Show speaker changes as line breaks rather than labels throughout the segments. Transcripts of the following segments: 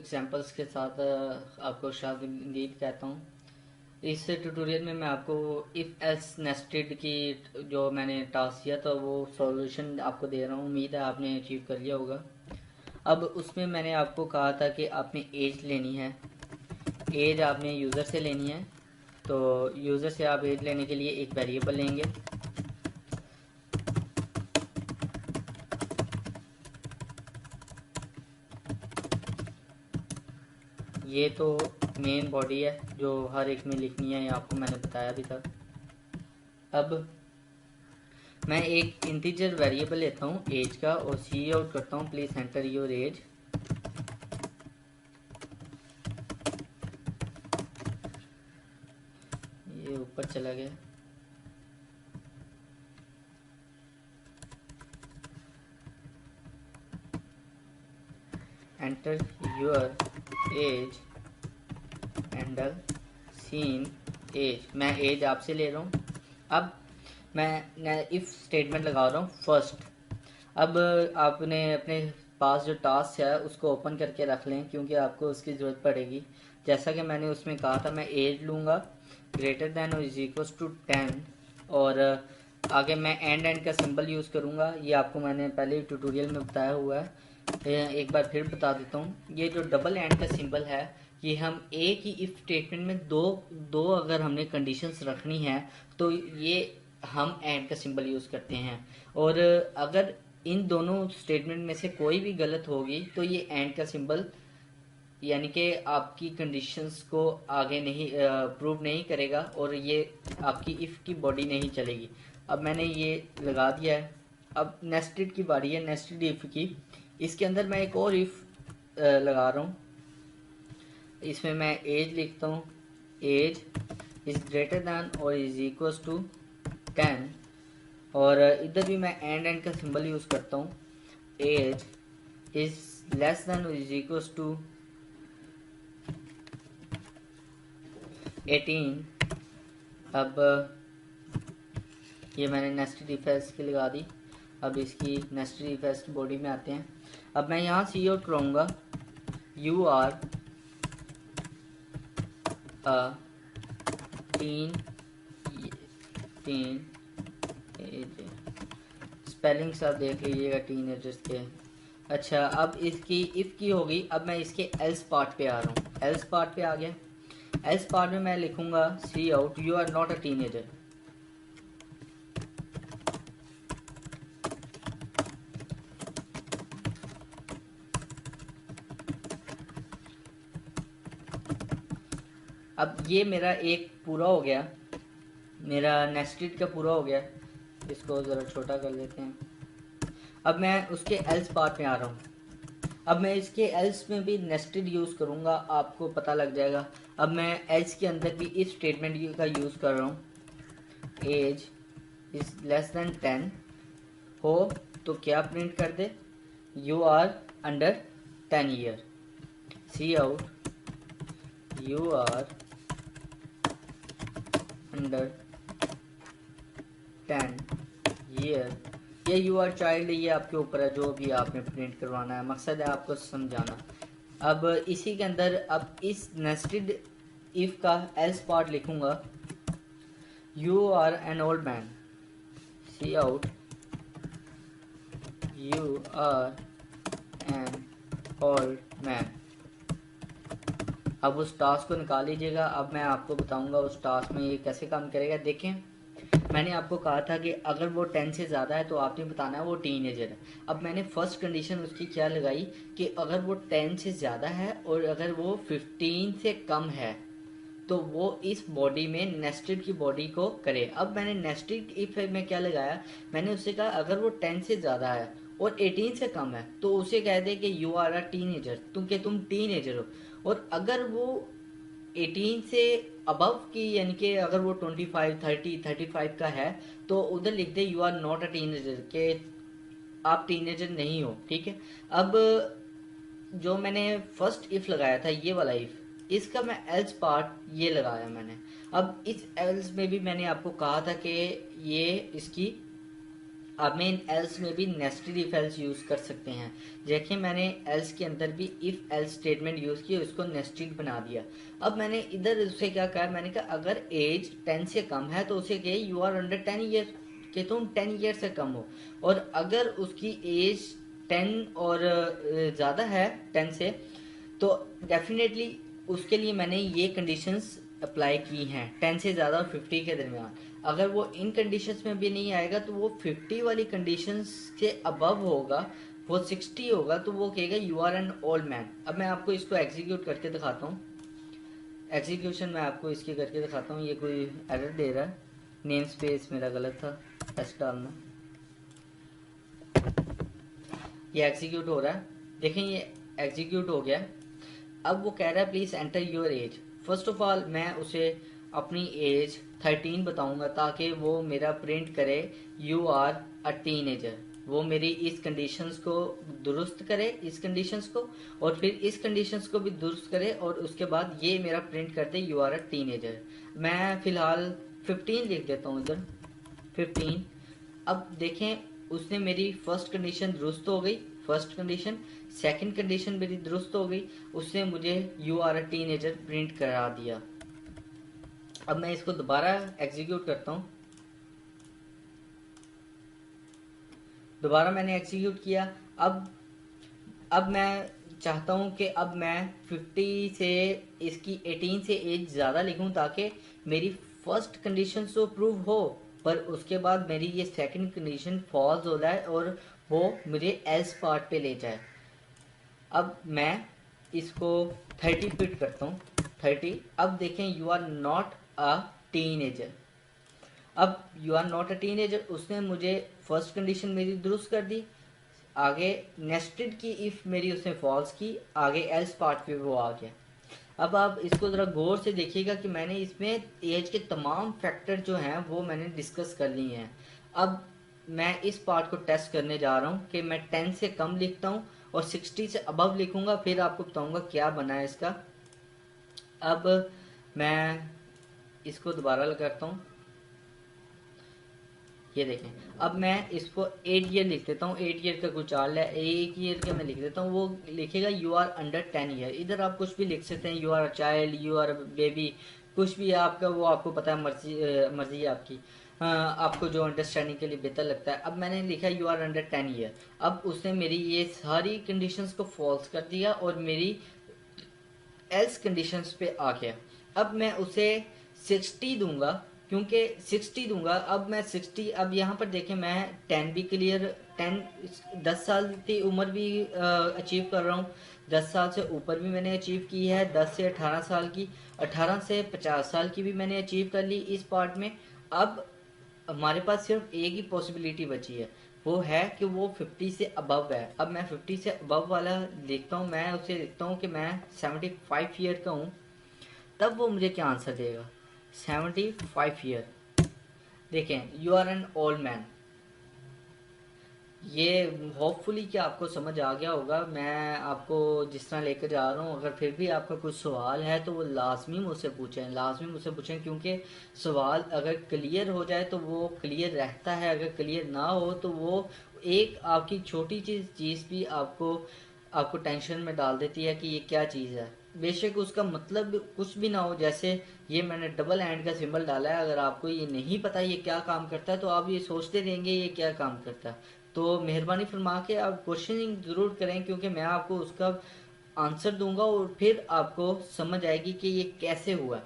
Examples के साथ आपको शागिर्द कहता हूँ। इस ट्यूटोरियल में मैं आपको इफ़ एल्स नेस्टेड की जो मैंने टास्क किया था वो सॉल्यूशन आपको दे रहा हूँ। उम्मीद है आपने अचीव कर लिया होगा। अब उसमें मैंने आपको कहा था कि आपने एज लेनी है। एज आपने यूज़र से लेनी है। तो यूज़र से आप एज लेने के लिए एक वेरिएबल लेंगे। ये तो मेन बॉडी है जो हर एक में लिखनी है, ये आपको मैंने बताया भी था। अब मैं एक इंटीजर वेरिएबल लेता हूँ एज का और सी आउट करता हूँ प्लीज एंटर योर एज। ये ऊपर चला गया। Enter your age endl cin age. मैं एज आपसे ले रहा हूँ। अब मैं इफ स्टेटमेंट लगा रहा हूँ फर्स्ट। अब आपने अपने पास जो टास्क है उसको ओपन करके रख लें क्योंकि आपको उसकी ज़रूरत पड़ेगी। जैसा कि मैंने उसमें कहा था, मैं एज लूँगा ग्रेटर दैन और इज इक्वल टू 10 और आगे मैं एंड का सिंबल यूज़ करूँगा। ये आपको मैंने पहले ही ट्यूटोरियल में बताया हुआ है, एक बार फिर बता देता हूँ। ये जो डबल एंड का सिंबल है ये हम एक ही इफ स्टेटमेंट में दो दो अगर हमने कंडीशंस रखनी है तो ये हम एंड का सिंबल यूज़ करते हैं। और अगर इन दोनों स्टेटमेंट में से कोई भी गलत होगी तो ये एंड का सिंबल यानी कि आपकी कंडीशंस को आगे नहीं प्रूव नहीं करेगा और ये आपकी इफ़ की बॉडी नहीं चलेगी। अब मैंने ये लगा दिया है। अब नेस्टेड की बारी है, नेस्टेड इफ़ की। इसके अंदर मैं एक और इफ़ लगा रहा हूँ। इसमें मैं एज लिखता हूँ, एज इज़ ग्रेटर दैन और इज इक्वल टू 10 और इधर भी मैं एंड का सिंबल यूज़ करता हूँ। एज इज लेस दैन और इज इक्वल टू 18। अब ये मैंने नेस्टेड इफ एल्स की लगा दी। अब इसकी नेस्टेड इफ एल्स की बॉडी में आते हैं। अब मैं यहाँ सी आउट करूँगा you are a teen teen age. Spellings आप देख लीजिएगा टीन एजर्स के। अच्छा, अब इसकी इफ़ की होगी। अब मैं इसके एल्स पार्ट पे आ रहा हूँ। एल्स पार्ट पे आ गया। एल्स पार्ट में मैं लिखूंगा cout you are not a teenager. अब ये मेरा एक पूरा हो गया, मेरा नेस्टेड का पूरा हो गया। इसको ज़रा छोटा कर लेते हैं। अब मैं उसके एल्स पार्ट में आ रहा हूँ। अब मैं इसके एल्स में भी नेस्टेड यूज़ करूँगा, आपको पता लग जाएगा। अब मैं एल्स के अंदर भी इस स्टेटमेंट का यूज़ कर रहा हूँ। एज इज लेस देन 10 हो तो क्या प्रिंट कर दे, you are under 10 year. Cout you are under 10 year. ये यू आर चाइल्ड, ये आपके ऊपर है, जो भी आपने प्रिंट करवाना है, मकसद है आपको समझाना। अब इसी के अंदर अब इस नेस्टेड इफ का एल्स पार्ट लिखूंगा you are an old man. Cout you are an old man. अब उस टास्क को निकाल लीजिएगा। अब मैं आपको बताऊंगा उस टास्क में ये कैसे काम करेगा। देखें, मैंने आपको कहा था कि अगर वो 10 से ज़्यादा है तो आपने बताना है वो टीनेजर है। अब मैंने फर्स्ट कंडीशन उसकी क्या लगाई कि अगर वो 10 से ज़्यादा है और अगर वो 15 से कम है तो वो इस बॉडी में नेस्टेड की बॉडी को करे। अब मैंने नेस्टेड इफ में क्या लगाया, मैंने उससे कहा अगर वो 10 से ज़्यादा है और 18 से कम है तो उसे कह दे कि यू आर अ टीनेजर, तुम टीनेजर हो। और अगर वो 18 से अबव की यानी कि अगर वो 25 30 35 का है तो उधर लिख दे you are not a teenager, के आप टीनेजर नहीं हो। ठीक है। अब जो मैंने फर्स्ट इफ लगाया था ये वाला इफ, इसका मैं एल्स पार्ट ये लगाया मैंने। अब इस एल्स में भी मैंने आपको कहा था कि ये इसकी अब मैं इन एल्स में भी नेस्टेड इफ एल्स यूज कर सकते हैं। देखिए मैंने एल्स के अंदर भी इफ एल्स स्टेटमेंट यूज किया, उसको नेस्टेड बना दिया। अब मैंने इधर उसे क्या कहा, मैंने कहा अगर एज 10 से कम है तो उसे कहे यू आर अंडर 10 ईयर, कि तुम 10 ईयर से कम हो। और अगर उसकी एज 10 और ज़्यादा है 10 से, तो डेफिनेटली उसके लिए मैंने ये कंडीशंस अप्लाई की हैं 10 से ज़्यादा और 50 के दरमियान। अगर वो इन कंडीशंस में भी नहीं आएगा तो वो 50 वाली कंडीशंस से अबव होगा, वो 60 होगा तो वो कहेगा you are an old man. अब मैं आपको इसको एग्जीक्यूट करके दिखाता हूँ। एग्जीक्यूशन मैं आपको इसके करके दिखाता हूँ। ये कोई एरर दे रहा है, नेम स्पेस मेरा गलत था, एस डालना। ये एग्जीक्यूट हो रहा है, देखें ये एग्जीक्यूट हो गया। अब वो कह रहा है please enter your as. First of all मैं उसे अपनी एज 13 बताऊंगा ताकि वो मेरा प्रिंट करे यू आर अ टीनेजर। वो मेरी इस कंडीशंस को दुरुस्त करे, इस कंडीशंस को, और फिर इस कंडीशंस को भी दुरुस्त करे, और उसके बाद ये मेरा प्रिंट कर दे यू आर अ टीनेजर। मैं फिलहाल 15 लिख देता हूँ इधर, 15। अब देखें उसने मेरी फर्स्ट कंडीशन दुरुस्त हो गई, फर्स्ट कंडीशन। सेकंड कंडीशन मेरी दुरुस्त हो गई, उसने मुझे you are a teenager print करा दिया। अब मैं इसको दोबारा एग्जीक्यूट करता हूँ। दोबारा मैंने एग्जीक्यूट किया। अब मैं चाहता हूँ कि अब मैं 50 से इसकी 18 से एज ज़्यादा लिखूँ ताकि मेरी फर्स्ट कंडीशन तो प्रूव हो, पर उसके बाद मेरी ये सेकंड कंडीशन फॉल्स हो जाए और वो मुझे एल्स पार्ट पे ले जाए। अब मैं इसको 30 फिट करता हूँ, 30। अब देखें you are not a teenager. अब you are not a teenager, उसने मुझे फर्स्ट कंडीशन मेरी दुरुस्त कर दी, आगे नेस्टेड की इफ मेरी उसने फॉल्स की, आगे एल्स पार्ट पे वो आ गया। अब आप इसको ज़रा गौर से देखिएगा कि मैंने इसमें एज के तमाम फैक्टर जो हैं वो मैंने डिस्कस कर लिए हैं। अब मैं इस पार्ट को टेस्ट करने जा रहा हूँ कि मैं 10 से कम लिखता हूँ और 60 से अबव लिखूंगा, फिर आपको बताऊंगा क्या बना है इसका। अब मैं इसको दोबारा लगाता हूँ, ये देखें। अब मैं इसको 8 ईयर लिख देता हूँ, 8 ईयर का कुछ आल है, 1 ईयर का मैं लिख देता हूँ, वो लिखेगा यू आर अंडर 10 ईयर। इधर आप कुछ भी लिख सकते हैं, you are a child, you are a baby, कुछ भी आपका, वो आपको पता है, मर्जी है आपकी। आपको जो अंडरस्टैंडिंग के लिए बेहतर लगता है। अब मैंने लिखा यू आर अंडर 10 ईयर। अब उसने मेरी ये सारी कंडीशंस को फॉल्स कर दिया और मेरी एल्स कंडीशंस पे आ गया। अब मैं उसे 60 दूंगा, क्योंकि 60 दूंगा। अब मैं 60, अब यहाँ पर देखें मैं 10 भी क्लियर, 10 साल की उम्र भी अचीव कर रहा हूँ, 10 साल से ऊपर भी मैंने अचीव की है, 10 से 18 साल की, 18 से 50 साल की भी मैंने अचीव कर ली इस पार्ट में। अब हमारे पास सिर्फ एक ही पॉसिबिलिटी बची है, वो है कि वो 50 से अबव है। अब मैं 50 से अबव वाला लिखता हूँ, मैं उसे लिखता हूँ कि मैं 75 ईयर का हूँ, तब वो मुझे क्या आंसर देगा, 75 ईयर। देखें you are an old man. ये होपफुली कि आपको समझ आ गया होगा। मैं आपको जिस तरह लेकर जा रहा हूँ, अगर फिर भी आपका कुछ सवाल है तो वो लाजमी मुझसे पूछें, लाजमी मुझसे पूछें, क्योंकि सवाल अगर क्लियर हो जाए तो वो क्लियर रहता है, अगर क्लियर ना हो तो वो एक आपकी छोटी चीज़ भी आपको आपको टेंशन में डाल देती है कि ये क्या चीज़ है। बेशक उसका मतलब कुछ भी ना हो, जैसे ये मैंने डबल एंड का सिंबल डाला है, अगर आपको ये नहीं पता ये क्या काम करता है तो आप ये सोचते रहेंगे ये क्या काम करता है। तो मेहरबानी फरमा के आप क्वेश्चनिंग ज़रूर करें, क्योंकि मैं आपको उसका आंसर दूंगा और फिर आपको समझ आएगी कि ये कैसे हुआ।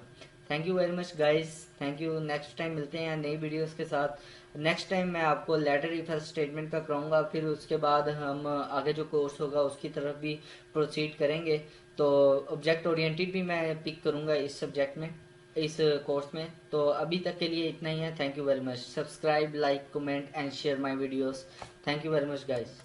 Thank you very much guys, thank you. Next time मिलते हैं नई वीडियोस के साथ। नेक्स्ट टाइम मैं आपको लेटर इफ स्टेटमेंट का कराऊंगा, फिर उसके बाद हम आगे जो कोर्स होगा उसकी तरफ भी प्रोसीड करेंगे। तो ऑब्जेक्ट ओरिएंटेड भी मैं पिक करूंगा इस सब्जेक्ट में, इस कोर्स में। तो अभी तक के लिए इतना ही है। Thank you very much. Subscribe, like, comment and share my videos. Thank you very much guys.